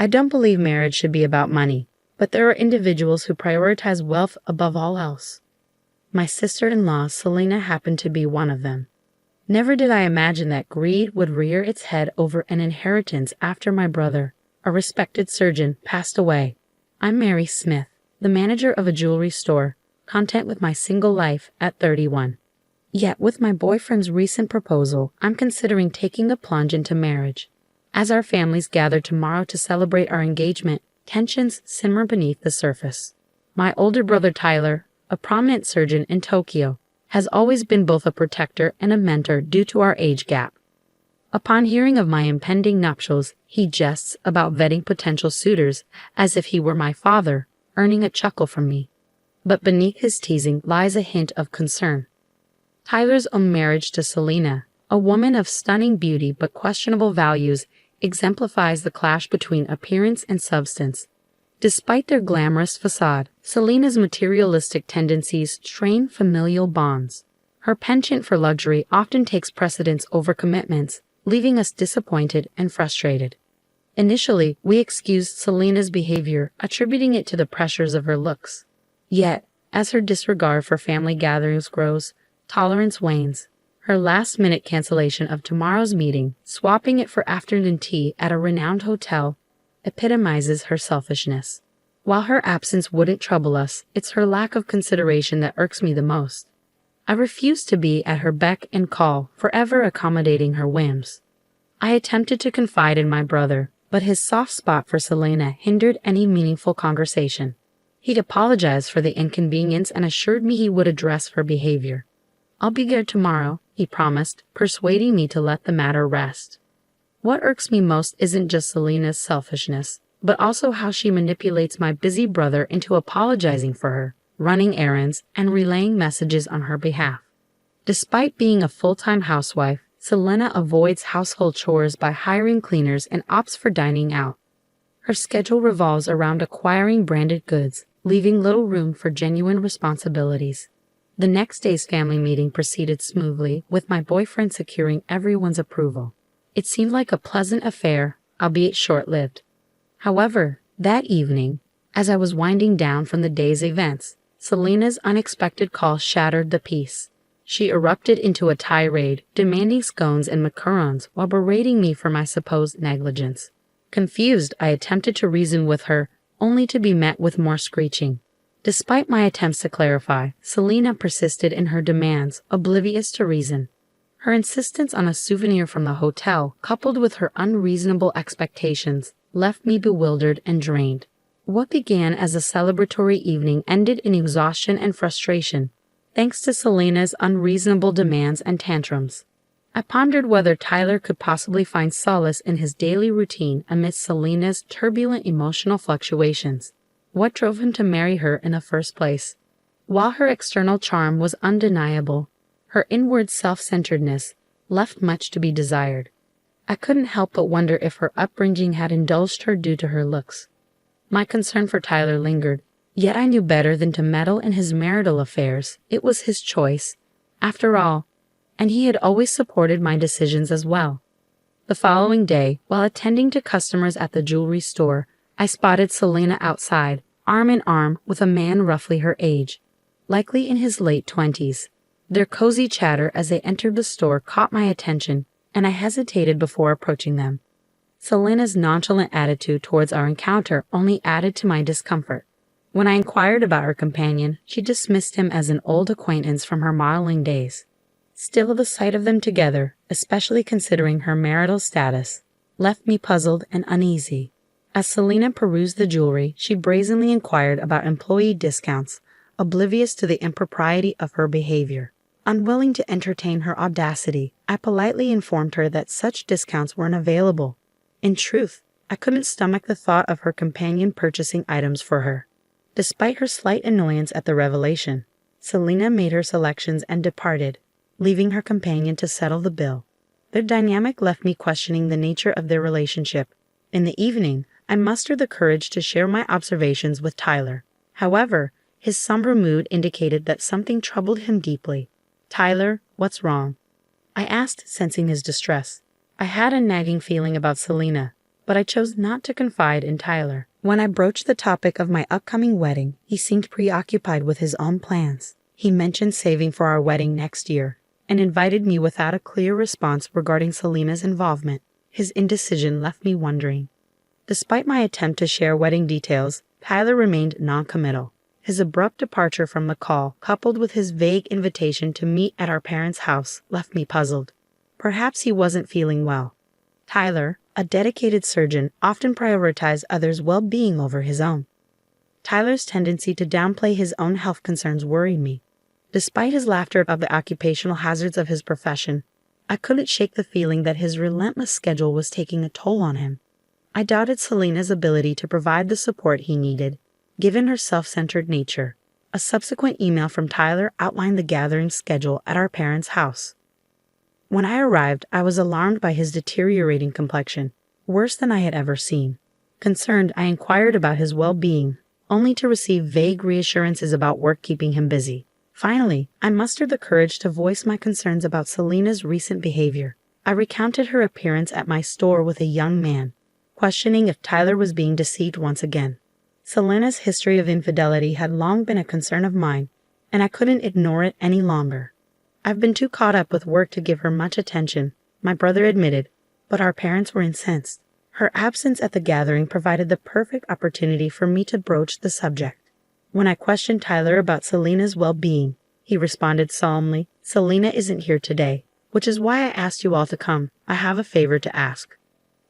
I don't believe marriage should be about money, but there are individuals who prioritize wealth above all else. My sister-in-law, Selena, happened to be one of them. Never did I imagine that greed would rear its head over an inheritance after my brother, a respected surgeon, passed away. I'm Mary Smith, the manager of a jewelry store, content with my single life at 31. Yet with my boyfriend's recent proposal, I'm considering taking the plunge into marriage. As our families gather tomorrow to celebrate our engagement, tensions simmer beneath the surface. My older brother Tyler, a prominent surgeon in Tokyo, has always been both a protector and a mentor due to our age gap. Upon hearing of my impending nuptials, he jests about vetting potential suitors as if he were my father, earning a chuckle from me. But beneath his teasing lies a hint of concern. Tyler's own marriage to Selena, a woman of stunning beauty but questionable values, exemplifies the clash between appearance and substance. Despite their glamorous facade, Selena's materialistic tendencies strain familial bonds. Her penchant for luxury often takes precedence over commitments, leaving us disappointed and frustrated. Initially, we excused Selena's behavior, attributing it to the pressures of her looks. Yet, as her disregard for family gatherings grows, tolerance wanes. Her last-minute cancellation of tomorrow's meeting, swapping it for afternoon tea at a renowned hotel, epitomizes her selfishness. While her absence wouldn't trouble us, it's her lack of consideration that irks me the most. I refuse to be at her beck and call, forever accommodating her whims. I attempted to confide in my brother, but his soft spot for Selena hindered any meaningful conversation. He'd apologized for the inconvenience and assured me he would address her behavior. "I'll be there tomorrow," he promised, persuading me to let the matter rest. What irks me most isn't just Selena's selfishness, but also how she manipulates my busy brother into apologizing for her, running errands, and relaying messages on her behalf. Despite being a full-time housewife, Selena avoids household chores by hiring cleaners and opts for dining out. Her schedule revolves around acquiring branded goods, leaving little room for genuine responsibilities. The next day's family meeting proceeded smoothly, with my boyfriend securing everyone's approval. It seemed like a pleasant affair, albeit short-lived. However, that evening, as I was winding down from the day's events, Selena's unexpected call shattered the peace. She erupted into a tirade, demanding scones and macarons while berating me for my supposed negligence. Confused, I attempted to reason with her, only to be met with more screeching. Despite my attempts to clarify, Selena persisted in her demands, oblivious to reason. Her insistence on a souvenir from the hotel, coupled with her unreasonable expectations, left me bewildered and drained. What began as a celebratory evening ended in exhaustion and frustration, thanks to Selena's unreasonable demands and tantrums. I pondered whether Tyler could possibly find solace in his daily routine amidst Selena's turbulent emotional fluctuations. What drove him to marry her in the first place? While her external charm was undeniable, her inward self-centeredness left much to be desired. I couldn't help but wonder if her upbringing had indulged her due to her looks. My concern for Tyler lingered, yet I knew better than to meddle in his marital affairs. It was his choice, after all, and he had always supported my decisions as well. The following day, while attending to customers at the jewelry store, I spotted Selena outside, arm in arm with a man roughly her age, likely in his late 20s. Their cozy chatter as they entered the store caught my attention, and I hesitated before approaching them. Selena's nonchalant attitude towards our encounter only added to my discomfort. When I inquired about her companion, she dismissed him as an old acquaintance from her modeling days. Still, the sight of them together, especially considering her marital status, left me puzzled and uneasy. As Selena perused the jewelry, she brazenly inquired about employee discounts, oblivious to the impropriety of her behavior. Unwilling to entertain her audacity, I politely informed her that such discounts weren't available. In truth, I couldn't stomach the thought of her companion purchasing items for her. Despite her slight annoyance at the revelation, Selena made her selections and departed, leaving her companion to settle the bill. Their dynamic left me questioning the nature of their relationship. In the evening, I mustered the courage to share my observations with Tyler. However, his somber mood indicated that something troubled him deeply. "Tyler, what's wrong?" I asked, sensing his distress. I had a nagging feeling about Selena, but I chose not to confide in Tyler. When I broached the topic of my upcoming wedding, he seemed preoccupied with his own plans. He mentioned saving for our wedding next year and invited me without a clear response regarding Selena's involvement. His indecision left me wondering. Despite my attempt to share wedding details, Tyler remained non-committal. His abrupt departure from the call, coupled with his vague invitation to meet at our parents' house, left me puzzled. Perhaps he wasn't feeling well. Tyler, a dedicated surgeon, often prioritized others' well-being over his own. Tyler's tendency to downplay his own health concerns worried me. Despite his laughter of the occupational hazards of his profession, I couldn't shake the feeling that his relentless schedule was taking a toll on him. I doubted Selena's ability to provide the support he needed, given her self-centered nature. A subsequent email from Tyler outlined the gathering schedule at our parents' house. When I arrived, I was alarmed by his deteriorating complexion, worse than I had ever seen. Concerned, I inquired about his well-being, only to receive vague reassurances about work keeping him busy. Finally, I mustered the courage to voice my concerns about Selena's recent behavior. I recounted her appearance at my store with a young man, questioning if Tyler was being deceived once again. Selena's history of infidelity had long been a concern of mine, and I couldn't ignore it any longer. I've been too caught up with work to give her much attention, my brother admitted, but our parents were incensed. Her absence at the gathering provided the perfect opportunity for me to broach the subject. When I questioned Tyler about Selena's well-being, he responded solemnly, "Selena isn't here today, which is why I asked you all to come. I have a favor to ask."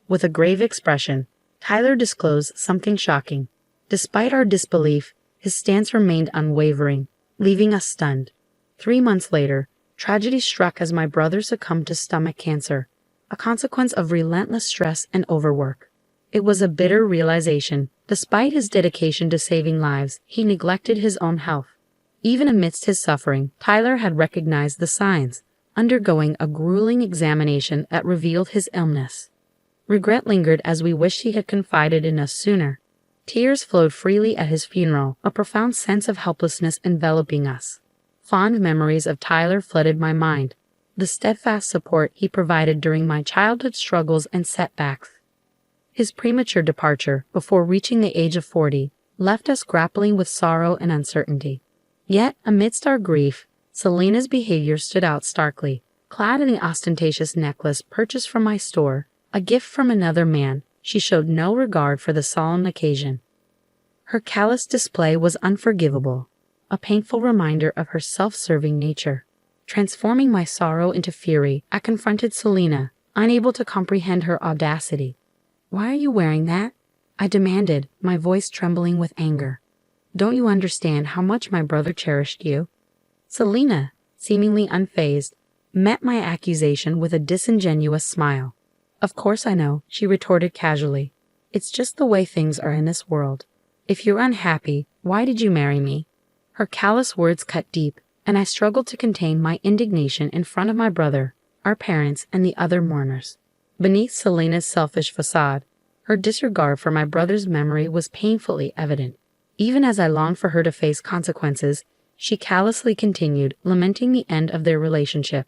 With a grave expression, Tyler disclosed something shocking. Despite our disbelief, his stance remained unwavering, leaving us stunned. 3 months later, tragedy struck as my brother succumbed to stomach cancer, a consequence of relentless stress and overwork. It was a bitter realization. Despite his dedication to saving lives, he neglected his own health. Even amidst his suffering, Tyler had recognized the signs, undergoing a grueling examination that revealed his illness. Regret lingered as we wished he had confided in us sooner. Tears flowed freely at his funeral, a profound sense of helplessness enveloping us. Fond memories of Tyler flooded my mind, the steadfast support he provided during my childhood struggles and setbacks. His premature departure, before reaching the age of 40, left us grappling with sorrow and uncertainty. Yet, amidst our grief, Selena's behavior stood out starkly. Clad in the ostentatious necklace purchased from my store, a gift from another man, she showed no regard for the solemn occasion. Her callous display was unforgivable, a painful reminder of her self-serving nature. Transforming my sorrow into fury, I confronted Selena, unable to comprehend her audacity. "Why are you wearing that?" I demanded, my voice trembling with anger. "Don't you understand how much my brother cherished you?" Selena, seemingly unfazed, met my accusation with a disingenuous smile. "Of course I know," she retorted casually. "It's just the way things are in this world. If you're unhappy, why did you marry me?" Her callous words cut deep, and I struggled to contain my indignation in front of my brother, our parents, and the other mourners. Beneath Selena's selfish facade, her disregard for my brother's memory was painfully evident. Even as I longed for her to face consequences, she callously continued, lamenting the end of their relationship.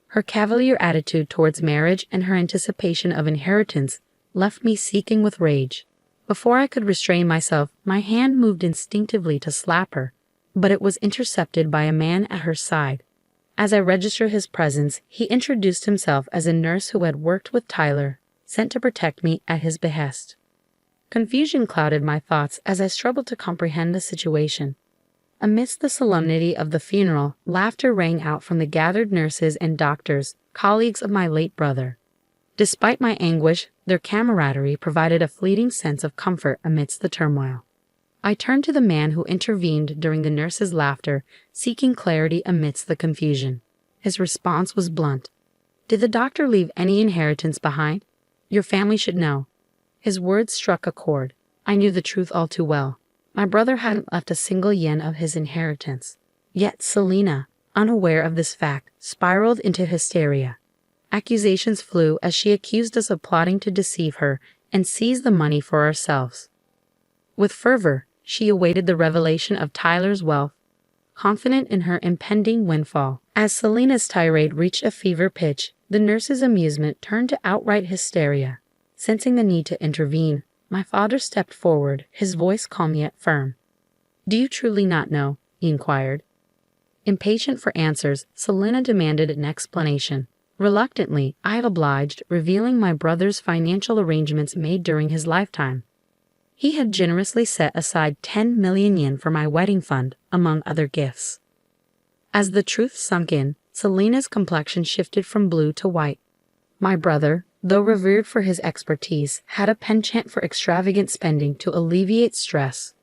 Her cavalier attitude towards marriage and her anticipation of inheritance left me seething with rage. Before I could restrain myself, my hand moved instinctively to slap her, but it was intercepted by a man at her side. As I registered his presence, he introduced himself as a nurse who had worked with Tyler, sent to protect me at his behest. Confusion clouded my thoughts as I struggled to comprehend the situation. Amidst the solemnity of the funeral, laughter rang out from the gathered nurses and doctors, colleagues of my late brother. Despite my anguish, their camaraderie provided a fleeting sense of comfort amidst the turmoil. I turned to the man who intervened during the nurse's laughter, seeking clarity amidst the confusion. His response was blunt. "Did the doctor leave any inheritance behind? Your family should know." His words struck a chord. I knew the truth all too well. My brother hadn't left a single yen of his inheritance. Yet Selena, unaware of this fact, spiraled into hysteria. Accusations flew as she accused us of plotting to deceive her and seize the money for ourselves. With fervor, she awaited the revelation of Tyler's wealth, confident in her impending windfall. As Selena's tirade reached a fever pitch, the nurse's amusement turned to outright hysteria. Sensing the need to intervene, my father stepped forward, his voice calm yet firm. "Do you truly not know?" he inquired. Impatient for answers, Selena demanded an explanation. Reluctantly, I obliged, revealing my brother's financial arrangements made during his lifetime. He had generously set aside 10 million yen for my wedding fund, among other gifts. As the truth sunk in, Selena's complexion shifted from blue to white. My brother, though revered for his expertise, had a penchant for extravagant spending to alleviate stress.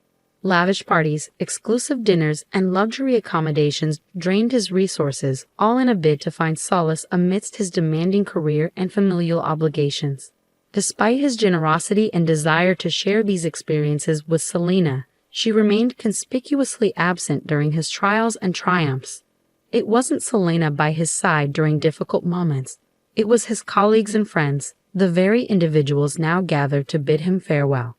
Lavish parties, exclusive dinners, and luxury accommodations drained his resources, all in a bid to find solace amidst his demanding career and familial obligations. Despite his generosity and desire to share these experiences with Selena, she remained conspicuously absent during his trials and triumphs. It wasn't Selena by his side during difficult moments. It was his colleagues and friends, the very individuals now gathered to bid him farewell.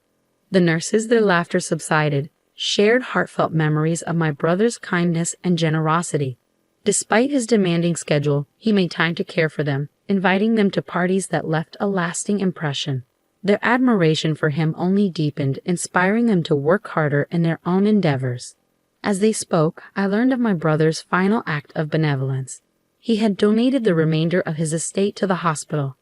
The nurses, their laughter subsided, shared heartfelt memories of my brother's kindness and generosity. Despite his demanding schedule, he made time to care for them, inviting them to parties that left a lasting impression. Their admiration for him only deepened, inspiring them to work harder in their own endeavors. As they spoke, I learned of my brother's final act of benevolence. He had donated the remainder of his estate to the hospital.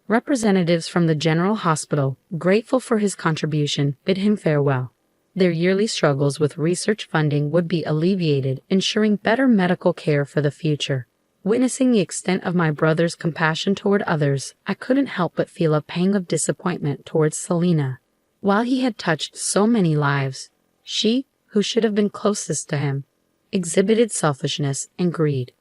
Representatives from the General Hospital, grateful for his contribution, bid him farewell. Their yearly struggles with research funding would be alleviated, ensuring better medical care for the future. Witnessing the extent of my brother's compassion toward others, I couldn't help but feel a pang of disappointment towards Selena. While he had touched so many lives, she, who should have been closest to him, exhibited selfishness and greed.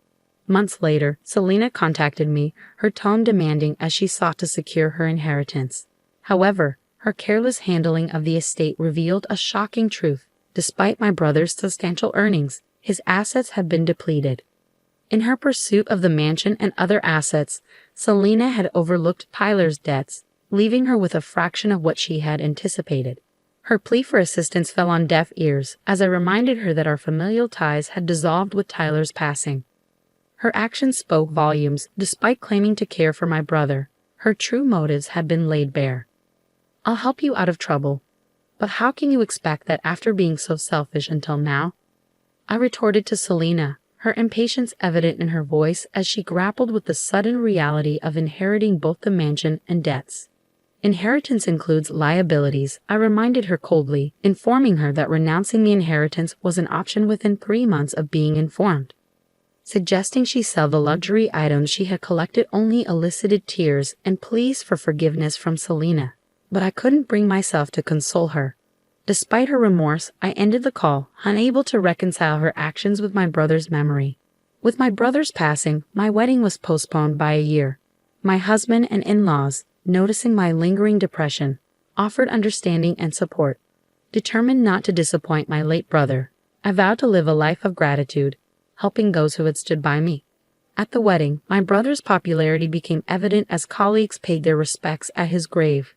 Months later, Selena contacted me, her tone demanding as she sought to secure her inheritance. However, her careless handling of the estate revealed a shocking truth. Despite my brother's substantial earnings, his assets had been depleted. In her pursuit of the mansion and other assets, Selena had overlooked Tyler's debts, leaving her with a fraction of what she had anticipated. Her plea for assistance fell on deaf ears, as I reminded her that our familial ties had dissolved with Tyler's passing. Her actions spoke volumes. Despite claiming to care for my brother, her true motives had been laid bare. "I'll help you out of trouble. But how can you expect that after being so selfish until now?" I retorted to Selena, her impatience evident in her voice as she grappled with the sudden reality of inheriting both the mansion and debts. "Inheritance includes liabilities," I reminded her coldly, informing her that renouncing the inheritance was an option within 3 months of being informed. Suggesting she sell the luxury items she had collected only elicited tears and pleas for forgiveness from Selena. But I couldn't bring myself to console her. Despite her remorse, I ended the call, unable to reconcile her actions with my brother's memory. With my brother's passing, my wedding was postponed by a year. My husband and in-laws, noticing my lingering depression, offered understanding and support. Determined not to disappoint my late brother, I vowed to live a life of gratitude, helping those who had stood by me. At the wedding, my brother's popularity became evident as colleagues paid their respects at his grave.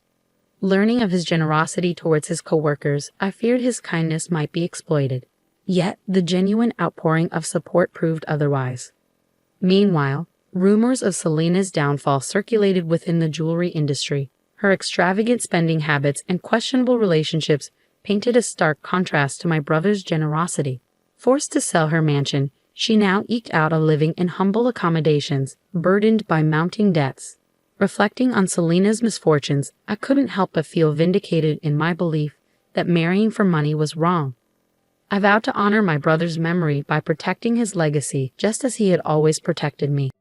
Learning of his generosity towards his co-workers, I feared his kindness might be exploited. Yet, the genuine outpouring of support proved otherwise. Meanwhile, rumors of Selena's downfall circulated within the jewelry industry. Her extravagant spending habits and questionable relationships painted a stark contrast to my brother's generosity. Forced to sell her mansion, she now eked out a living in humble accommodations, burdened by mounting debts. Reflecting on Selena's misfortunes, I couldn't help but feel vindicated in my belief that marrying for money was wrong. I vowed to honor my brother's memory by protecting his legacy just as he had always protected me.